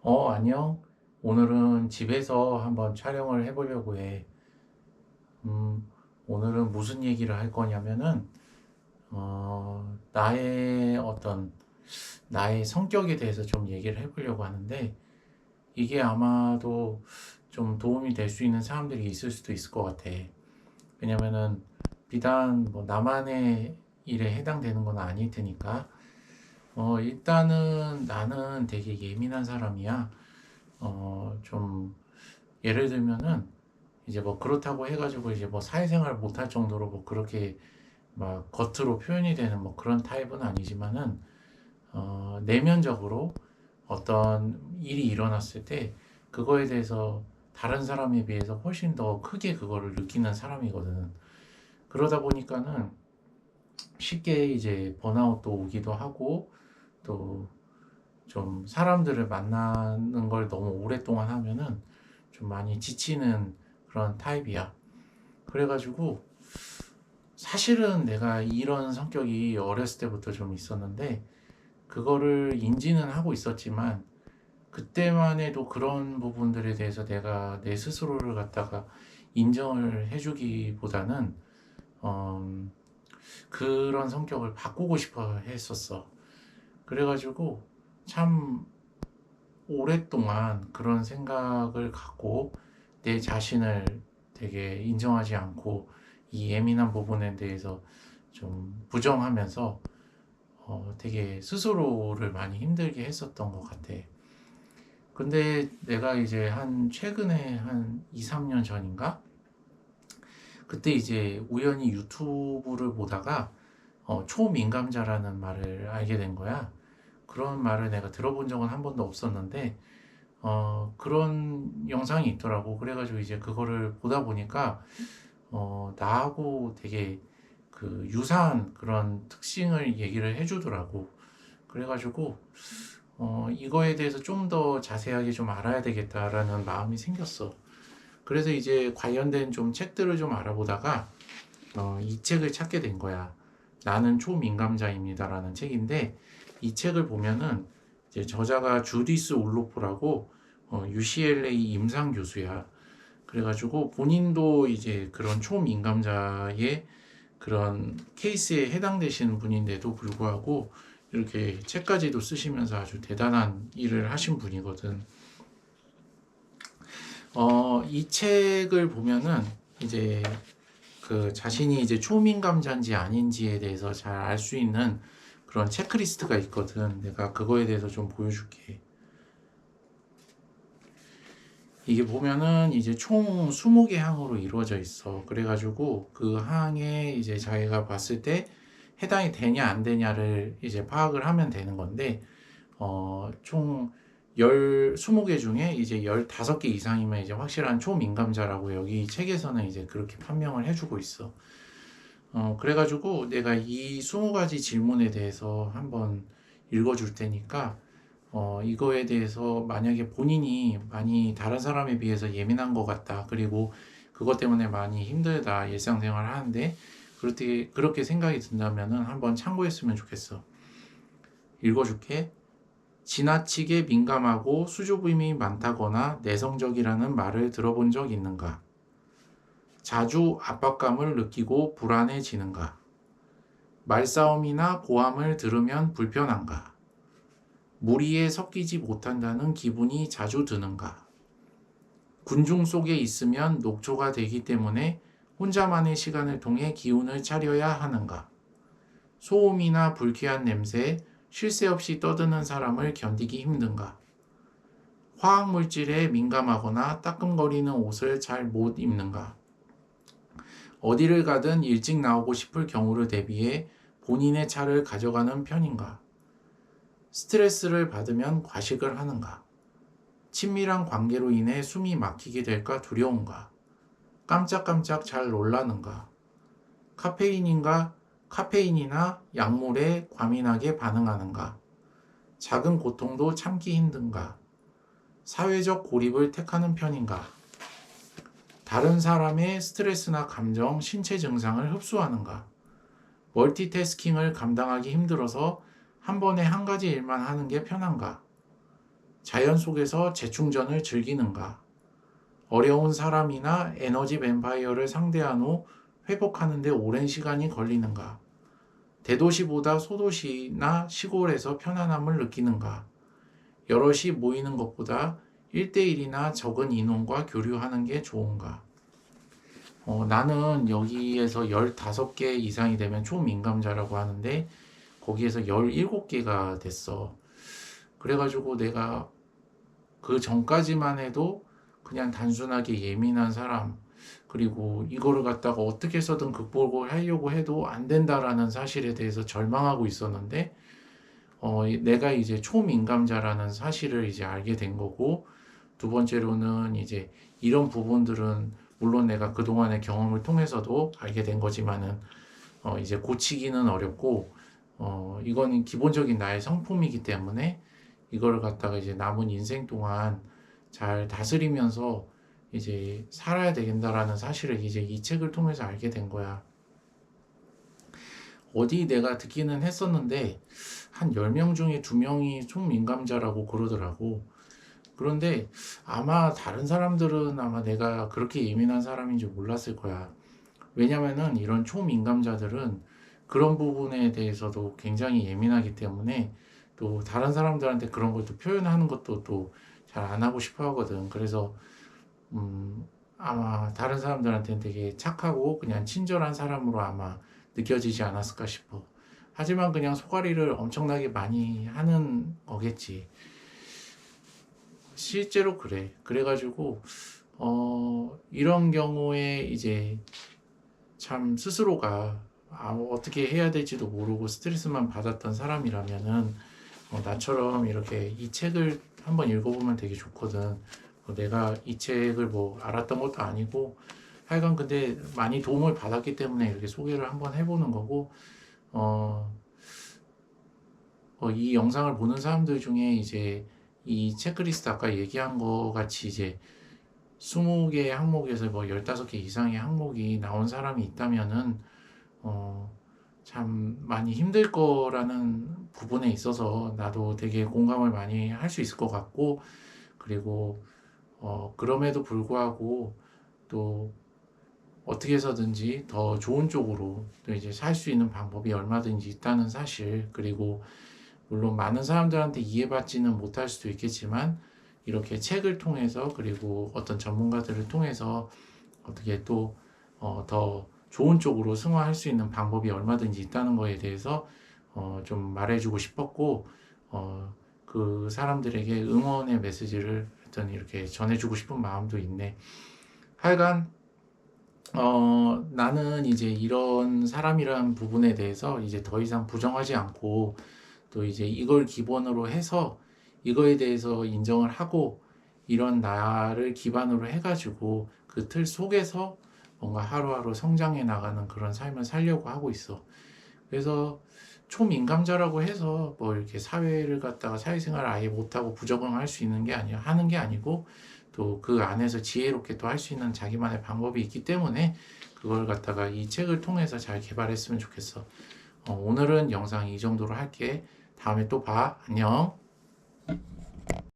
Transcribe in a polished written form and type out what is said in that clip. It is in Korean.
안녕. 오늘은 집에서 한번 촬영을 해보려고 해. 음, 오늘은 무슨 얘기를 할 거냐면은, 나의 성격에 대해서 좀 얘기를 해보려고 하는데, 이게 아마도 좀 도움이 될 수 있는 사람들이 있을 수도 있을 것 같아. 왜냐면은, 비단 뭐 나만의 일에 해당되는 건 아닐 테니까, 일단은 나는 되게 예민한 사람이야. 좀, 예를 들면은, 이제 뭐 그렇다고 해가지고 이제 뭐 사회생활 못할 정도로 뭐 그렇게 막 겉으로 표현이 되는 뭐 그런 타입은 아니지만은 내면적으로 어떤 일이 일어났을 때 그거에 대해서 다른 사람에 비해서 훨씬 더 크게 그거를 느끼는 사람이거든. 그러다 보니까는 쉽게 이제 번아웃도 오기도 하고 또 좀 사람들을 만나는 걸 너무 오랫동안 하면은 좀 많이 지치는 그런 타입이야. 그래가지고 사실은 내가 이런 성격이 어렸을 때부터 좀 있었는데 그거를 인지는 하고 있었지만 그때만 해도 그런 부분들에 대해서 내가 내 스스로를 갖다가 인정을 해주기보다는 음, 그런 성격을 바꾸고 싶어 했었어. 그래가지고 참 오랫동안 그런 생각을 갖고 내 자신을 되게 인정하지 않고 이 예민한 부분에 대해서 좀 부정하면서 되게 스스로를 많이 힘들게 했었던 것 같아. 근데 내가 이제 한 최근에 한 2, 3년 전인가? 그때 이제 우연히 유튜브를 보다가 초민감자라는 말을 알게 된 거야. 그런 말을 내가 들어본 적은 한 번도 없었는데 그런 영상이 있더라고. 그래가지고 이제 그거를 보다 보니까 나하고 되게 그 유사한 그런 특징을 얘기를 해주더라고. 그래가지고 이거에 대해서 좀 더 자세하게 좀 알아야 되겠다라는 마음이 생겼어. 그래서 이제 관련된 좀 책들을 좀 알아보다가 이 책을 찾게 된 거야. 나는 초민감자입니다라는 책인데 이 책을 보면은 이제 저자가 주디스 올로프라고 UCLA 임상 교수야. 그래가지고 본인도 이제 그런 초민감자의 그런 케이스에 해당되시는 분인데도 불구하고 이렇게 책까지도 쓰시면서 아주 대단한 일을 하신 분이거든. 이 책을 보면은 이제 그 자신이 이제 초민감자인지 아닌지에 대해서 잘 알 수 있는 그런 체크리스트가 있거든. 내가 그거에 대해서 좀 보여줄게. 이게 보면은 이제 총 20개 항으로 이루어져 있어. 그래가지고 그 항에 이제 자기가 봤을 때 해당이 되냐 안 되냐를 이제 파악을 하면 되는 건데, 총 20개 중에 이제 15개 이상이면 이제 확실한 초민감자라고 여기 책에서는 이제 그렇게 판명을 해주고 있어. 그래가지고 내가 이 20가지 질문에 대해서 한번 읽어줄 테니까, 이거에 대해서 만약에 본인이 많이 다른 사람에 비해서 예민한 것 같다. 그리고 그것 때문에 많이 힘들다. 일상생활 하는데, 그렇게 생각이 든다면은 한번 참고했으면 좋겠어. 읽어줄게. 지나치게 민감하고 수줍음이 많다거나 내성적이라는 말을 들어본 적 있는가? 자주 압박감을 느끼고 불안해지는가? 말싸움이나 고함을 들으면 불편한가? 무리에 섞이지 못한다는 기분이 자주 드는가? 군중 속에 있으면 녹초가 되기 때문에 혼자만의 시간을 통해 기운을 차려야 하는가? 소음이나 불쾌한 냄새, 쉴 새 없이 떠드는 사람을 견디기 힘든가? 화학물질에 민감하거나 따끔거리는 옷을 잘 못 입는가? 어디를 가든 일찍 나오고 싶을 경우를 대비해 본인의 차를 가져가는 편인가? 스트레스를 받으면 과식을 하는가? 친밀한 관계로 인해 숨이 막히게 될까 두려운가? 깜짝깜짝 잘 놀라는가? 카페인이나 약물에 과민하게 반응하는가? 작은 고통도 참기 힘든가? 사회적 고립을 택하는 편인가? 다른 사람의 스트레스나 감정, 신체 증상을 흡수하는가? 멀티태스킹을 감당하기 힘들어서 한 번에 한 가지 일만 하는 게 편한가? 자연 속에서 재충전을 즐기는가? 어려운 사람이나 에너지 뱀파이어를 상대한 후 회복하는 데 오랜 시간이 걸리는가? 대도시보다 소도시나 시골에서 편안함을 느끼는가? 여럿이 모이는 것보다 1대1이나 적은 인원과 교류하는 게 좋은가? 나는 여기에서 15개 이상이 되면 초민감자라고 하는데 거기에서 17개가 됐어. 그래가지고 내가 그 전까지만 해도 그냥 단순하게 예민한 사람, 그리고 이거를 갖다가 어떻게 해서든 극복을 하려고 해도 안 된다라는 사실에 대해서 절망하고 있었는데, 내가 이제 초민감자라는 사실을 이제 알게 된 거고, 두 번째로는 이제 이런 부분들은 물론 내가 그동안의 경험을 통해서도 알게 된 거지만은, 이제 고치기는 어렵고, 이거는 기본적인 나의 성품이기 때문에 이거를 갖다가 이제 남은 인생 동안 잘 다스리면서 이제 살아야 되겠다라는 사실을 이제 이 책을 통해서 알게 된 거야. 어디 내가 듣기는 했었는데 한 10명 중에 2명이 총민감자라고 그러더라고. 그런데 아마 다른 사람들은 아마 내가 그렇게 예민한 사람인 줄 몰랐을 거야. 왜냐면은 이런 초민감자들은 그런 부분에 대해서도 굉장히 예민하기 때문에 또 다른 사람들한테 그런 걸 또 표현하는 것도 또 잘 안 하고 싶어 하거든. 그래서 아마 다른 사람들한테는 되게 착하고 그냥 친절한 사람으로 아마 느껴지지 않았을까 싶어. 하지만 그냥 속앓이를 엄청나게 많이 하는 거겠지. 실제로 그래. 그래가지고, 이런 경우에 이제 참 스스로가 어떻게 해야 될지도 모르고 스트레스만 받았던 사람이라면은, 나처럼 이렇게 이 책을 한번 읽어보면 되게 좋거든. 내가 이 책을 뭐 알았던 것도 아니고 하여간 근데 많이 도움을 받았기 때문에 이렇게 소개를 한번 해보는 거고, 어, 이 영상을 보는 사람들 중에 이제 이 체크리스트 아까 얘기한 거 같이 이제 20개의 항목에서 뭐 15개 이상의 항목이 나온 사람이 있다면은 참 많이 힘들 거라는 부분에 있어서 나도 되게 공감을 많이 할 수 있을 것 같고, 그리고 그럼에도 불구하고 또 어떻게 해서든지 더 좋은 쪽으로 또 이제 살 수 있는 방법이 얼마든지 있다는 사실, 그리고 물론 많은 사람들한테 이해받지는 못할 수도 있겠지만 이렇게 책을 통해서 그리고 어떤 전문가들을 통해서 어떻게 또 더 좋은 쪽으로 승화할 수 있는 방법이 얼마든지 있다는 거에 대해서 좀 말해주고 싶었고, 그 사람들에게 응원의 메시지를 어떤 이렇게 전해주고 싶은 마음도 있네. 하여간 나는 이제 이런 사람이란 부분에 대해서 이제 더 이상 부정하지 않고 또 이제 이걸 기본으로 해서 이거에 대해서 인정을 하고 이런 나를 기반으로 해가지고 그 틀 속에서 뭔가 하루하루 성장해 나가는 그런 삶을 살려고 하고 있어. 그래서 초민감자라고 해서 뭐 이렇게 사회를 갖다가 사회생활을 아예 못하고 부적응할 수 있는 게 아니야. 하는 게 아니고 또 그 안에서 지혜롭게 또 할 수 있는 자기만의 방법이 있기 때문에 그걸 갖다가 이 책을 통해서 잘 개발했으면 좋겠어. 오늘은 영상 이 정도로 할게. 다음에 또 봐. 안녕.